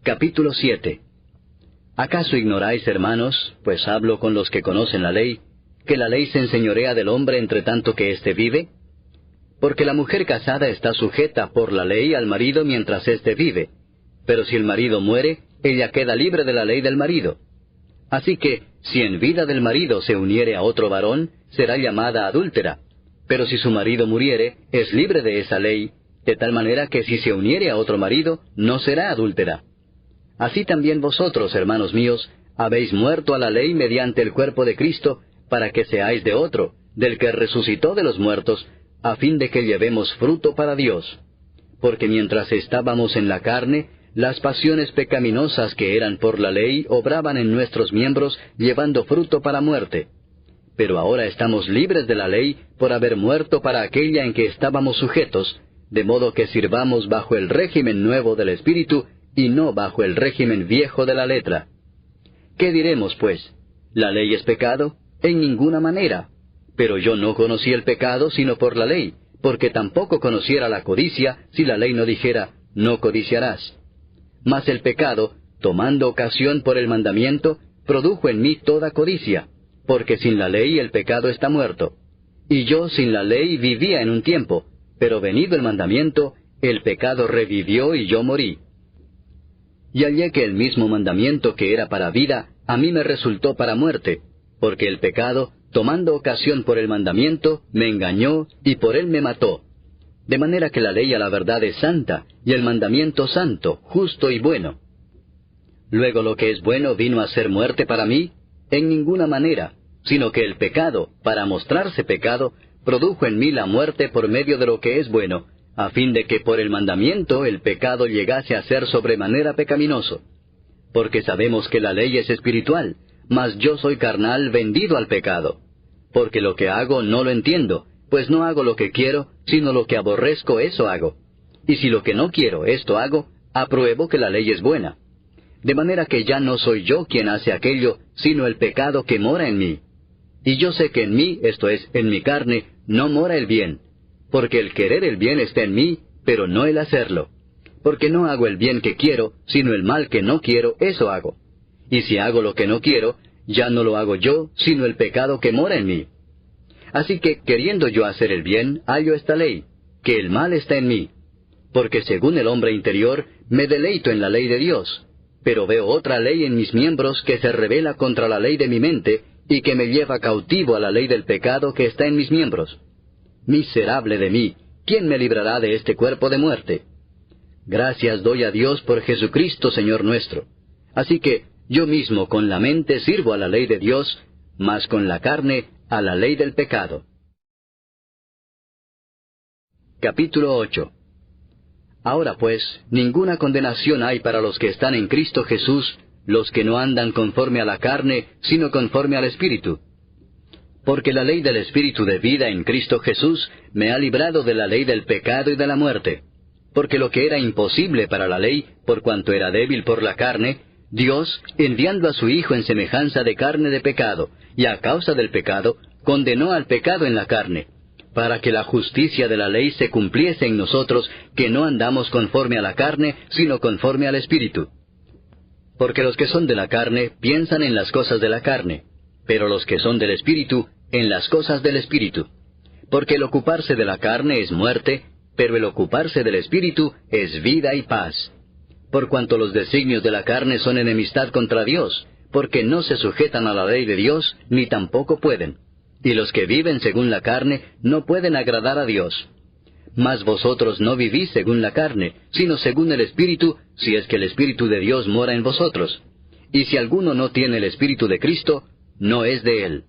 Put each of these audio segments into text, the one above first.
Capítulo 7. ¿Acaso ignoráis, hermanos, pues hablo con los que conocen la ley, que la ley se enseñorea del hombre entre tanto que éste vive? Porque la mujer casada está sujeta por la ley al marido mientras éste vive, pero si el marido muere, ella queda libre de la ley del marido. Así que, si en vida del marido se uniere a otro varón, será llamada adúltera, pero si su marido muriere, es libre de esa ley, de tal manera que si se uniere a otro marido, no será adúltera. Así también vosotros, hermanos míos, habéis muerto a la ley mediante el cuerpo de Cristo, para que seáis de otro, del que resucitó de los muertos, a fin de que llevemos fruto para Dios. Porque mientras estábamos en la carne, las pasiones pecaminosas que eran por la ley obraban en nuestros miembros, llevando fruto para muerte. Pero ahora estamos libres de la ley por haber muerto para aquella en que estábamos sujetos, de modo que sirvamos bajo el régimen nuevo del Espíritu, y no bajo el régimen viejo de la letra. ¿Qué diremos, pues? ¿La ley es pecado? En ninguna manera. Pero yo no conocí el pecado sino por la ley, porque tampoco conociera la codicia si la ley no dijera, no codiciarás. Mas el pecado, tomando ocasión por el mandamiento, produjo en mí toda codicia, porque sin la ley el pecado está muerto. Y yo sin la ley vivía en un tiempo, pero venido el mandamiento, el pecado revivió y yo morí. Y hallé que el mismo mandamiento que era para vida, a mí me resultó para muerte, porque el pecado, tomando ocasión por el mandamiento, me engañó y por él me mató. De manera que la ley a la verdad es santa, y el mandamiento santo, justo y bueno. Luego lo que es bueno vino a ser muerte para mí, en ninguna manera, sino que el pecado, para mostrarse pecado, produjo en mí la muerte por medio de lo que es bueno, a fin de que por el mandamiento el pecado llegase a ser sobremanera pecaminoso. Porque sabemos que la ley es espiritual, mas yo soy carnal vendido al pecado. Porque lo que hago no lo entiendo, pues no hago lo que quiero, sino lo que aborrezco eso hago. Y si lo que no quiero esto hago, apruebo que la ley es buena. De manera que ya no soy yo quien hace aquello, sino el pecado que mora en mí. Y yo sé que en mí, esto es, en mi carne, no mora el bien. Porque el querer el bien está en mí, pero no el hacerlo. Porque no hago el bien que quiero, sino el mal que no quiero, eso hago. Y si hago lo que no quiero, ya no lo hago yo, sino el pecado que mora en mí. Así que, queriendo yo hacer el bien, hallo esta ley, que el mal está en mí. Porque según el hombre interior, me deleito en la ley de Dios. Pero veo otra ley en mis miembros que se rebela contra la ley de mi mente, y que me lleva cautivo a la ley del pecado que está en mis miembros. Miserable de mí, ¿quién me librará de este cuerpo de muerte? Gracias doy a Dios por Jesucristo, Señor nuestro. Así que yo mismo con la mente sirvo a la ley de Dios, mas con la carne a la ley del pecado. Capítulo 8. Ahora pues, ninguna condenación hay para los que están en Cristo Jesús, los que no andan conforme a la carne, sino conforme al Espíritu. Porque la ley del Espíritu de vida en Cristo Jesús me ha librado de la ley del pecado y de la muerte. Porque lo que era imposible para la ley, por cuanto era débil por la carne, Dios, enviando a su Hijo en semejanza de carne de pecado, y a causa del pecado, condenó al pecado en la carne, para que la justicia de la ley se cumpliese en nosotros, que no andamos conforme a la carne, sino conforme al Espíritu. Porque los que son de la carne piensan en las cosas de la carne, pero los que son del Espíritu, en las cosas del Espíritu. Porque el ocuparse de la carne es muerte, pero el ocuparse del Espíritu es vida y paz. Por cuanto los designios de la carne son enemistad contra Dios, porque no se sujetan a la ley de Dios, ni tampoco pueden. Y los que viven según la carne no pueden agradar a Dios. Mas vosotros no vivís según la carne, sino según el Espíritu, si es que el Espíritu de Dios mora en vosotros. Y si alguno no tiene el Espíritu de Cristo, no es de él.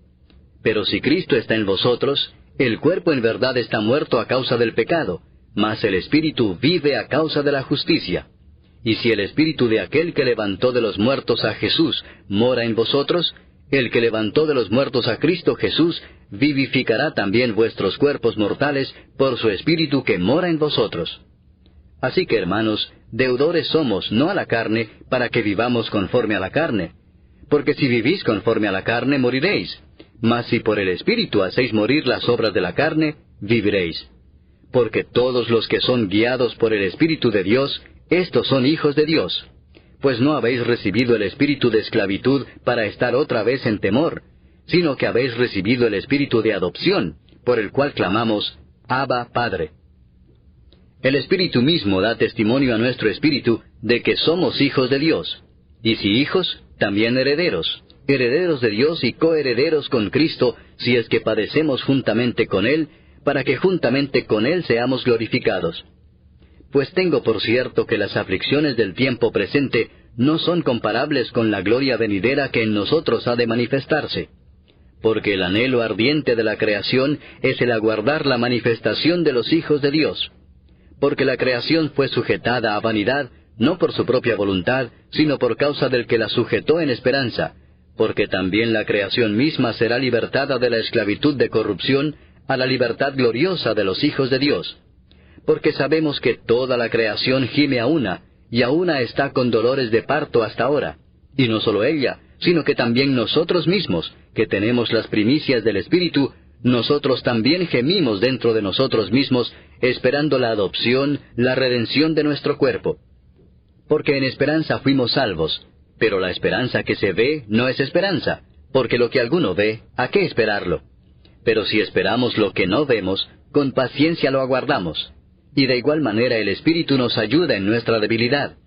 Pero si Cristo está en vosotros, el cuerpo en verdad está muerto a causa del pecado, mas el Espíritu vive a causa de la justicia. Y si el Espíritu de aquel que levantó de los muertos a Jesús mora en vosotros, el que levantó de los muertos a Cristo Jesús vivificará también vuestros cuerpos mortales por su Espíritu que mora en vosotros. Así que, hermanos, deudores somos, no a la carne, para que vivamos conforme a la carne. Porque si vivís conforme a la carne, moriréis. Mas si por el Espíritu hacéis morir las obras de la carne, viviréis. Porque todos los que son guiados por el Espíritu de Dios, estos son hijos de Dios. pues no habéis recibido el espíritu de esclavitud para estar otra vez en temor, sino que habéis recibido el espíritu de adopción, por el cual clamamos, Abba, Padre. El Espíritu mismo da testimonio a nuestro espíritu de que somos hijos de Dios, y si hijos, también herederos, herederos de Dios y coherederos con Cristo, si es que padecemos juntamente con Él, para que juntamente con Él seamos glorificados. Pues tengo por cierto que las aflicciones del tiempo presente no son comparables con la gloria venidera que en nosotros ha de manifestarse. Porque el anhelo ardiente de la creación es el aguardar la manifestación de los hijos de Dios. Porque la creación fue sujetada a vanidad, no por su propia voluntad, sino por causa del que la sujetó en esperanza, porque también la creación misma será libertada de la esclavitud de corrupción a la libertad gloriosa de los hijos de Dios. Porque sabemos que toda la creación gime a una, y a una está con dolores de parto hasta ahora. Y no solo ella, sino que también nosotros mismos, que tenemos las primicias del Espíritu, nosotros también gemimos dentro de nosotros mismos, esperando la adopción, la redención de nuestro cuerpo. Porque en esperanza fuimos salvos, pero la esperanza que se ve no es esperanza, porque lo que alguno ve, ¿a qué esperarlo? Pero si esperamos lo que no vemos, con paciencia lo aguardamos. Y de igual manera el Espíritu nos ayuda en nuestra debilidad,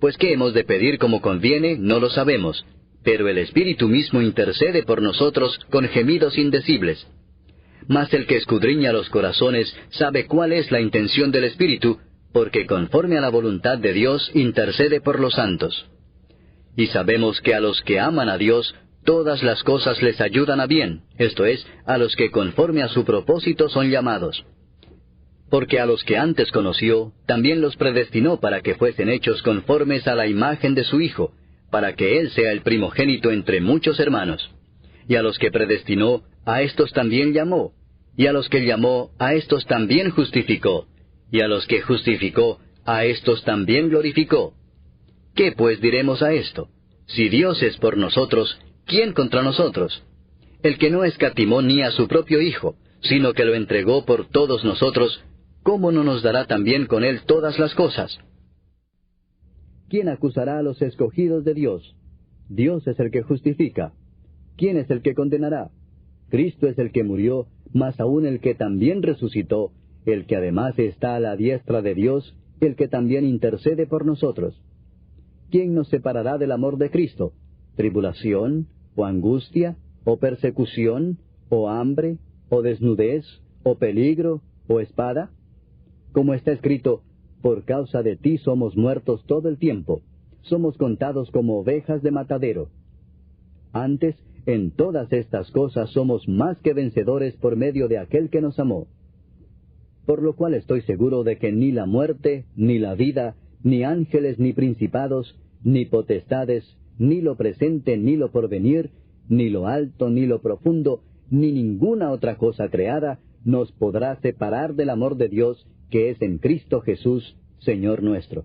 pues qué hemos de pedir como conviene, no lo sabemos, pero el Espíritu mismo intercede por nosotros con gemidos indecibles. Mas el que escudriña los corazones sabe cuál es la intención del Espíritu, porque conforme a la voluntad de Dios intercede por los santos. Y sabemos que a los que aman a Dios, todas las cosas les ayudan a bien, esto es, a los que conforme a su propósito son llamados. Porque a los que antes conoció, también los predestinó para que fuesen hechos conformes a la imagen de su Hijo, para que Él sea el primogénito entre muchos hermanos. Y a los que predestinó, a éstos también llamó, y a los que llamó, a éstos también justificó, y a los que justificó, a éstos también glorificó. ¿Qué pues diremos a esto? Si Dios es por nosotros, ¿quién contra nosotros? El que no escatimó ni a su propio Hijo, sino que lo entregó por todos nosotros, ¿cómo no nos dará también con Él todas las cosas? ¿Quién acusará a los escogidos de Dios? Dios es el que justifica. ¿Quién es el que condenará? Cristo es el que murió, mas aún el que también resucitó, el que además está a la diestra de Dios, el que también intercede por nosotros. ¿Quién nos separará del amor de Cristo? ¿Tribulación, o angustia, o persecución, o hambre, o desnudez, o peligro, o espada? Como está escrito, por causa de ti somos muertos todo el tiempo, somos contados como ovejas de matadero. Antes, en todas estas cosas somos más que vencedores por medio de aquel que nos amó. Por lo cual estoy seguro de que ni la muerte, ni la vida, ni ángeles, ni principados, ni potestades, ni lo presente, ni lo porvenir, ni lo alto, ni lo profundo, ni ninguna otra cosa creada, nos podrá separar del amor de Dios, que es en Cristo Jesús, Señor nuestro.